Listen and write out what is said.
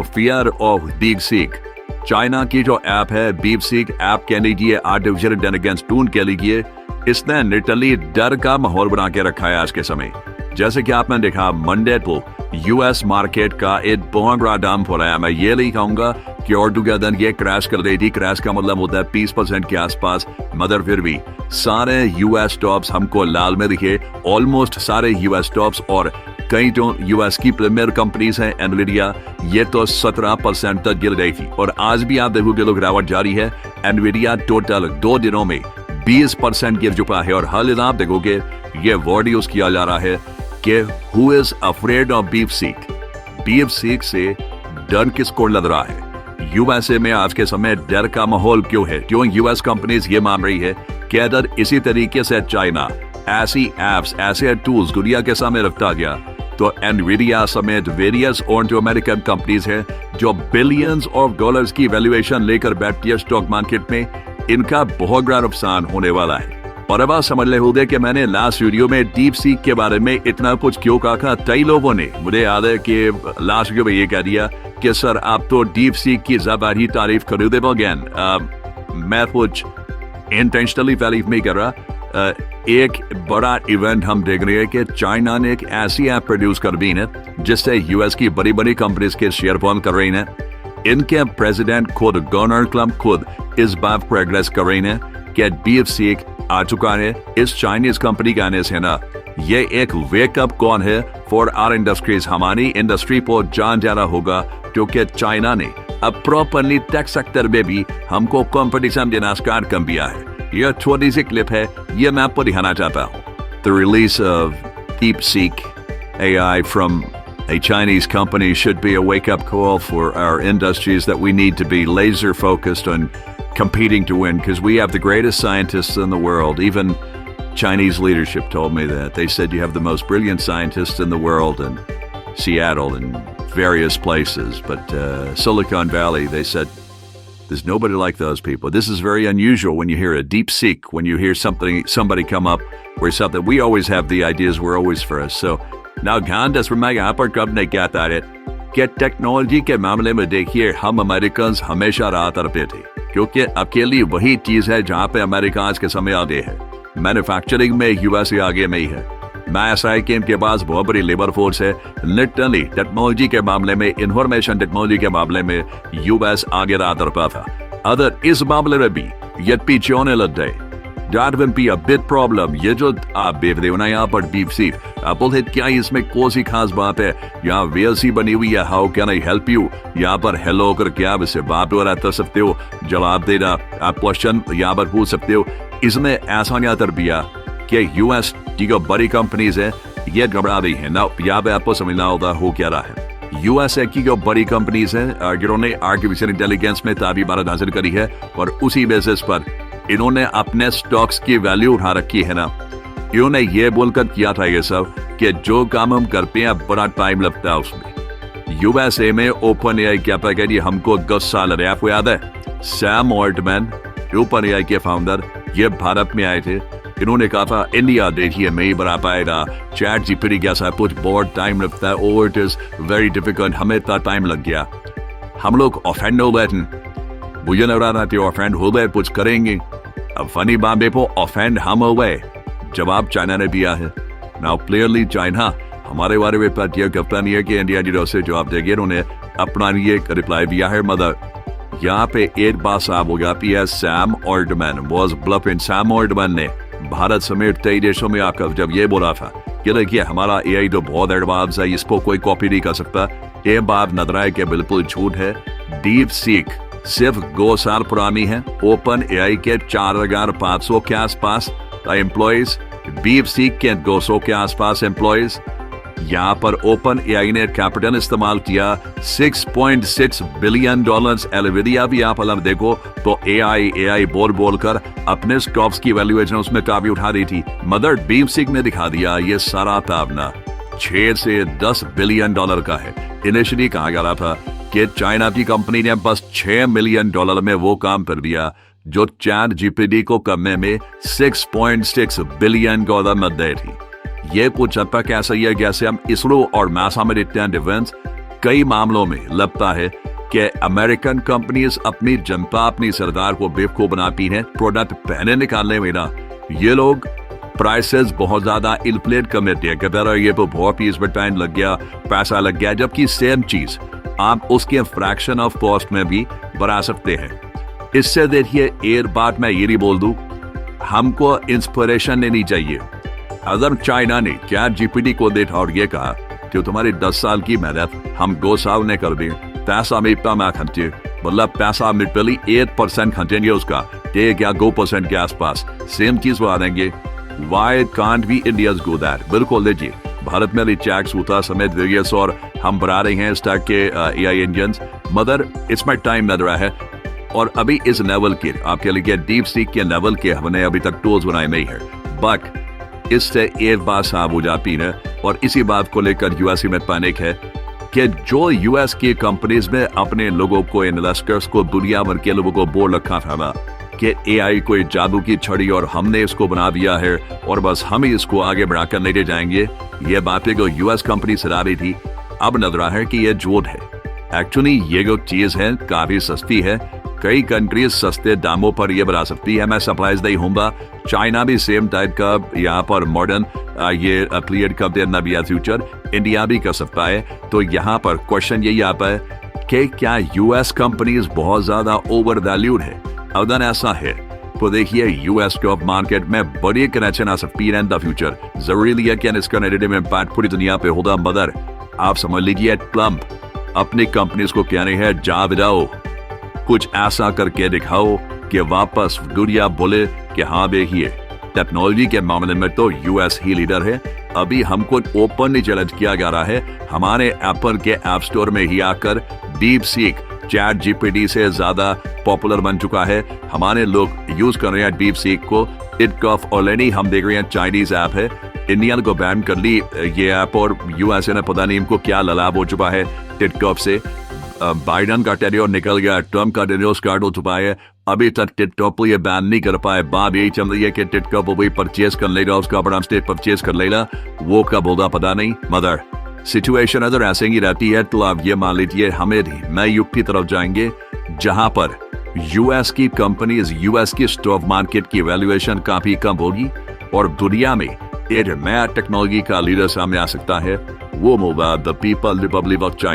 Fear of deep seek. China की जो app है डीप सीक ऐप कह लीजिए, आर्टिफिशियल इंटेलिजेंस टूल कह लीजिए, इसने लिटरली डर का माहौल बना के रखा है आज के समय। जैसे कि आपने देखा मंडे को यूएस मार्केट का एक बहुत बड़ा डंप हो रहा है। मैं ये नहीं कहूंगा कि और टुगेदर ये क्रैश कर रही थी, क्रैश का मतलब होता है 20% के आसपास, मगर फिर भी सारे यूएस टॉप्स हमको लाल में दिखे, ऑलमोस्ट सारे यूएस टॉप्स। और कई जो यूएस की प्रीमियर कंपनीज हैं एनवीडिया, ये तो 17% तक गिर गई थी। और आज भी आप देखोगे लोग गिरावट जारी है। एनवीडिया टोटल 2 दिनों में 20% गिर चुका है। और हाल ही आप देखोगे ये वर्ड यूज किया जा रहा है कि who is afraid of deep seek. Deep seek से डर किसको लग रहा है? यूएसए में आज के समय डर का माहौल क्यों है? क्यों यूएस कंपनीज ये मान रही है कि अगर इसी तरीके से चाइना ऐसी एप्स, ऐसे टूल्स दुनिया के सामने रखता गया तो एनवीडिया समेत वेरियस और जो अमेरिकन कंपनीज हैं जो बिलियंस ऑफ डॉलर्स की वैल्यूएशन लेकर बैठती है स्टॉक मार्केट में, इनका बहुत बड़ा नुकसान होने वाला है। और अब आप समझ ले होंगे कि मैंने लास्ट वीडियो में डीप सीक के बारे में इतना कुछ क्यों कहा था। कई लोगों ने मुझे याद है कि लास्ट वीडियो में ये कह दिया कि सर आप तो डीप सीक की ज़्यादा ही तारीफ कर दे। अगेन मैं कुछ इंटेंशनली तारीफ नहीं कर रहा। एक बड़ा इवेंट हम देख रहे हैं कि चाइना ने एक ऐसी ऐप प्रोड्यूस कर दी है जिससे यूएस की बड़ी बड़ी कंपनीज के शेयर फॉर्म कर रही हैं। इनके प्रेसिडेंट खुद डोनाल्ड ट्रंप खुद इस बात प्रोग्रेस कर रही हैं कि डीप सीक आ चुका है। इस चाइनीज कंपनी के आने से ना ये एक वेकअप कॉल है फॉर आवर इंडस्ट्रीज। हमारी इंडस्ट्री को जान जाना होगा क्योंकि चाइना ने अब प्रॉपरली टेक सेक्टर में भी हमको कंपटीशन देना स्टार्ट कर दिया है। यह छोटी सी क्लिप है, ये मैं आपको दिखाना चाहता हूँ। The release of DeepSeek AI from a Chinese company should be a wake-up call for our industries that we need to be laser focused on competing to win, because we have the greatest scientists in the world. Even Chinese leadership told me that. They said you have the most brilliant scientists in the world in Seattle and various places. But Silicon Valley, they said, there's nobody like those people. This is very unusual when you hear a deep seek, when you hear somebody come up where something, we always have the ideas, we're always first. So now Gandhas from my upper government got at it. कि technology के मामले में देखिए हम American हमेशा राह तरफे थे, क्योंकि अकेली वही चीज है जहां पे अमेरिका आज के समय आगे है। मैन्युफैक्चरिंग में यूएसए आगे में ही है। मैसाई के इनके पास बहुत बड़ी लेबर फोर्स है। लिटरली टेक्नोलॉजी के मामले में, इंफॉर्मेशन टेक्नोलॉजी के मामले में यूएस आगे राह तरफा था। अगर इस मामले में भी ये पीछे होने लग गए, that will be a big problem। ये जो आप देख रहे हो ना यहाँ पर डीप सीक, आप बोलते क्या इसमें कौन सी खास बात है? यहाँ VLC बनी हुई है, how can I help you, यहाँ पर हेलो करके आप इससे बात वगैरह कर सकते हो, जवाब देना, आप क्वेश्चन यहाँ पर पूछ सकते हो। इसमें ऐसा नहीं तरबिया कि यूएस की जो बड़ी कंपनीज है ये घबरा रही है ना। यहाँ पे आपको समझना होगा हो क्या रहा है। यूएसए की जो बड़ी कंपनीज हैं जिन्होंने आर्टिफिशियल इंटेलिजेंस में ताबी भारत हासिल करी है और उसी बेसिस पर इन्होंने अपने स्टॉक्स की वैल्यू उठा रखी है ना। इन्होंने ये बोलकर किया था ये सब कि जो काम हम करते हैं बड़ा टाइम लगता है उसमें। यूएसए में ओपन एआई क्या था कि हमको 10 साल रहे। आपको याद है सैम ऑल्टमैन ओपन एआई के फाउंडर, ये भारत में आए थे। इन्होंने कहा था इंडिया देखिए नहीं बना पाएगा, चैट जीपीटी जैसा कुछ बहुत टाइम लगता है, और इट इज वेरी डिफिकल्ट, हमें इतना टाइम लग गया। हम लोग ऑफेंड हो गए, मुझे लग रहा था ऑफेंड हो गए, कुछ करेंगे। अब फनी बात देखो, ऑफेंड हम हो गए, जवाब चाइना ने दिया है। नाउ क्लियरली चाइना हमारे बारे में बात यह करता नहीं है कि इंडिया जी से जवाब देंगे। उन्होंने अपना ये रिप्लाई दिया है। मगर यहाँ पे एक बात साफ हो जाती है, Sam Altman was bluffing. Sam Altman ने भारत समेत कई देशों में आकर जब ये बोला था कि देखिए हमारा एआई तो बहुत एडवांस है, इसको कोई कॉपी नहीं कर सकता, ये बात नजर आए कि बिल्कुल झूठ है। डीप सीक सिर्फ 2 साल पुरानी है। ओपन एआई के 4500 के आसपास एम्प्लॉयज, डीप सीक के 200 के आसपास एम्प्लॉयज। यहाँ पर ओपन एआई ने कैपिटल इस्तेमाल किया $6.6 बिलियन। एनवीडिया भी आप अगर देखो तो एआई बोल कर अपने स्टॉक्स की वैल्यूएशन उसमें काफी उठा रही थी। मगर डीप सीक ने दिखा दिया ये सारा ताबना 6 से 10 बिलियन डॉलर का है। इनिशियली कहा जा रहा था कि चाइना की कंपनी ने बस $6 मिलियन में वो काम कर दिया जो चैट जीपीटी को करने में $6.6 बिलियन मदद थी। ये कुछ हद तक ऐसा ही है जैसे हम इसरो और नासा में देखते हैं डिफेंस, कई मामलों में लगता है कि अमेरिकन कंपनीज अपनी जनता, अपनी सरदार को बेवकूफ बनाती हैं। प्रोडक्ट पहले निकालने में ना ये लोग प्राइसेस बहुत ज्यादा इन्फ्लेट कर देते हैं, कहते हैं ये तो बहुत ही इसमें टाइम लग गया, पैसा लग गया, जबकि सेम चीज आप उसके फ्रैक्शन ऑफ कॉस्ट में भी बना सकते हैं। इससे देखिए एक बात मैं ये नहीं बोल दूं, हमको इंस्पिरेशन लेनी चाहिए। अगर चाइना ने ChatGPT को देखा और ये कहा कि तुम्हारी 10 साल की मेहनत हम 2 साल में कर दें, पैसा में इतना ना खर्चे, मतलब पैसा में पहले 8% खर्चेंगे उसका, 1 या 2% के आसपास सेम चीज बना देंगे। Why can't we Indians go that? बिल्कुल लीजिए, भारत में भी चैक्स होता समेत वेरियस और हम बना रहे हैं इस टाइप के AI इंजन्स, मगर इसमें टाइम लग रहा है। और अभी इस लेवल के आपके लिए डीप सीक के लेवल के हमने अभी तक टूल्स बनाए नहीं है, बट इससे एक बात साफ हो जाती है और इसी बात को लेकर यूएसए में पैनिक है कि जो यूएस की कंपनीज में अपने लोगों को, इन्वेस्टर्स को, दुनिया भर के लोगों को बोल रखा था कि AI कोई जादू की छड़ी और हमने इसको बना दिया है और बस हम ही इसको आगे बढ़ाकर लेके जाएंगे, ये बातें जो यूएस कंपनी सरा रही थी, अब नजर रहा है कि ये झूठ है। एक्चुअली ये जो चीज है काफी सस्ती है, कई कंट्रीज सस्ते दामों पर ये बना सकती है, मैं सरप्राइज नहीं होऊंगा। चाइना भी सेम टाइप का यहाँ पर मॉडर्न ये क्रिएट कर देना भी फ्यूचर, इंडिया भी कर सकता है। तो यहाँ पर क्वेश्चन यही आता है कि क्या यूएस कंपनीज बहुत ज्यादा ओवर वैल्यूड है? अगर ऐसा है तो देखिए यूएस स्टॉक मार्केट में बड़ी करेक्शन आ सकती है इन द फ्यूचर। जरूरी नहीं है कि इसका नेगेटिव इम्पैक्ट पूरी दुनिया पे होगा, मगर आप समझ लीजिए ट्रम्प अपनी कंपनीज को कह रहे हैं जा जाओ, कुछ ऐसा करके दिखाओ कि वापस दुनिया बोले कि हाँ देखिए टेक्नोलॉजी के मामले में तो यूएस ही लीडर है। अभी हमको ओपनली चैलेंज किया जा रहा है, हमारे एप्पल के ऐप स्टोर में ही आकर डीप सीक ChatGPT से ज्यादा पॉपुलर बन चुका है, हमारे लोग यूज कर रहे हैं डीप सीक को। टिकटॉक ऑलरेडी हम देख रहे हैं चाइनीज ऐप है, इंडियन को बैन कर ली ये ऐप और यूएसए ने पता नहीं इनको क्या ललाब हो चुका है टिकटॉक से। बाइडन का टेरियर निकल गया, ट्रम्प का टेरियर स्टार्ट हो चुका है, अभी तक टिकटॉक को ये बैन नहीं कर पाए। बात यही चल रही है कि टिकटॉक को भी परचेज कर लेगा, उसका बड़ा स्टेट परचेज कर लेगा, वो कब होगा पता नहीं। मगर सिचुएशन अगर ऐसे ही रहती है तो आप ये मान लीजिए हमें भी नए युग की तरफ जाएंगे, जहां पर यूएस की कंपनीज, यूएस की स्टॉक मार्केट की वैल्यूएशन काफी कम होगी और दुनिया में एक नया टेक्नोलॉजी का लीडर सामने आ सकता है, वो होगा the people Republic of China.